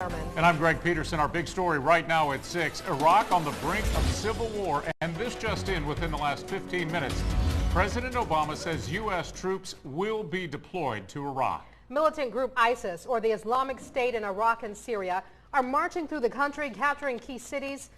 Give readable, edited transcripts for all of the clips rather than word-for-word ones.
And I'm Greg Peterson. Our big story right now at 6. Iraq on the brink of civil war, and this just in within the last 15 minutes. President Obama says U.S. troops will be deployed to Iraq. Militant group ISIS, or the Islamic State in Iraq and Syria, are marching through the country, capturing key cities.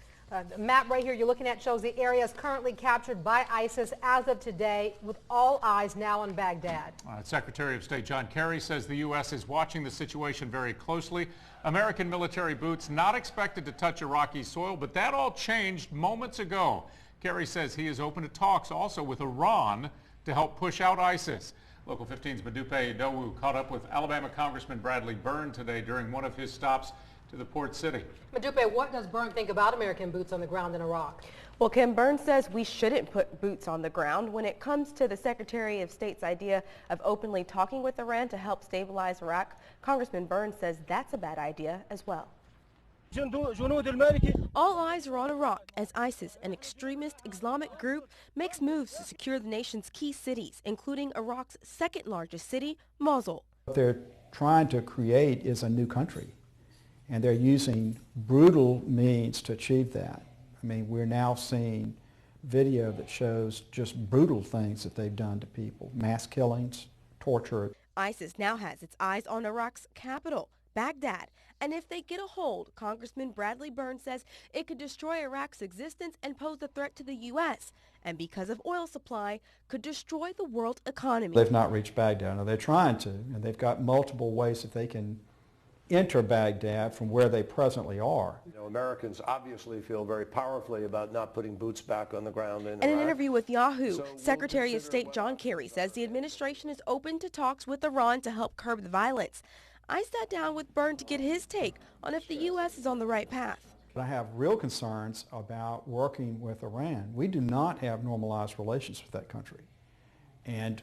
The map right here you're looking at shows the areas currently captured by ISIS as of today, with all eyes now on Baghdad. Secretary of State John Kerry says the U.S. is watching the situation very closely. American military boots not expected to touch Iraqi soil, but that all changed moments ago. Kerry says he is open to talks also with Iran to help push out ISIS. Local 15's Modupe Idowu caught up with Alabama Congressman Bradley Byrne today during one of his stops to the port city. Modupe, what does Byrne think about American boots on the ground in Iraq? Well, Kim, Byrne says we shouldn't put boots on the ground. When it comes to the Secretary of State's idea of openly talking with Iran to help stabilize Iraq, Congressman Byrne says that's a bad idea as well. All eyes are on Iraq as ISIS, an extremist Islamic group, makes moves to secure the nation's key cities, including Iraq's second largest city, Mosul. What they're trying to create is a new country, and they're using brutal means to achieve that. I mean, we're now seeing video that shows just brutal things that they've done to people, mass killings, torture. ISIS now has its eyes on Iraq's capital, Baghdad, and if they get a hold, Congressman Bradley Byrne says it could destroy Iraq's existence and pose a threat to the U.S., and because of oil supply, could destroy the world economy. They've not reached Baghdad. Now, they're trying to, and they've got multiple ways that they can enter Baghdad from where they presently are. You know, Americans obviously feel very powerfully about not putting boots back on the ground in Iraq. In an interview with Yahoo, Secretary of State John Kerry says the administration is open to talks with Iran to help curb the violence. I sat down with Byrne to get his take on if the U.S. is on the right path. I have real concerns about working with Iran. We do not have normalized relations with that country. And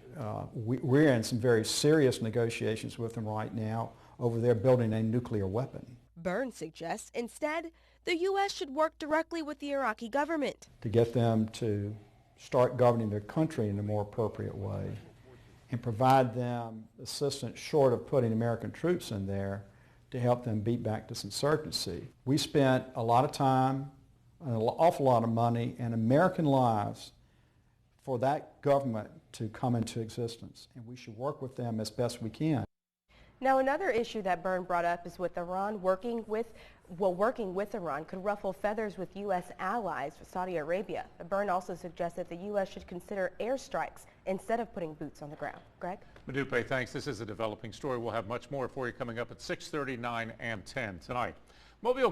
we're in some very serious negotiations with them right now over there building a nuclear weapon. Byrne suggests instead the U.S. should work directly with the Iraqi government to get them to start governing their country in a more appropriate way and provide them assistance short of putting American troops in there to help them beat back this insurgency. We spent a lot of time, an awful lot of money, and American lives for that government to come into existence, and we should work with them as best we can. Now, another issue that Byrne brought up is with Iran working with Iran could ruffle feathers with U.S. allies, Saudi Arabia. Byrne also suggests that the U.S. should consider airstrikes instead of putting boots on the ground. Greg? Modupe, thanks. This is a developing story. We'll have much more for you coming up at 6:30, 9, and 10 tonight. Mobile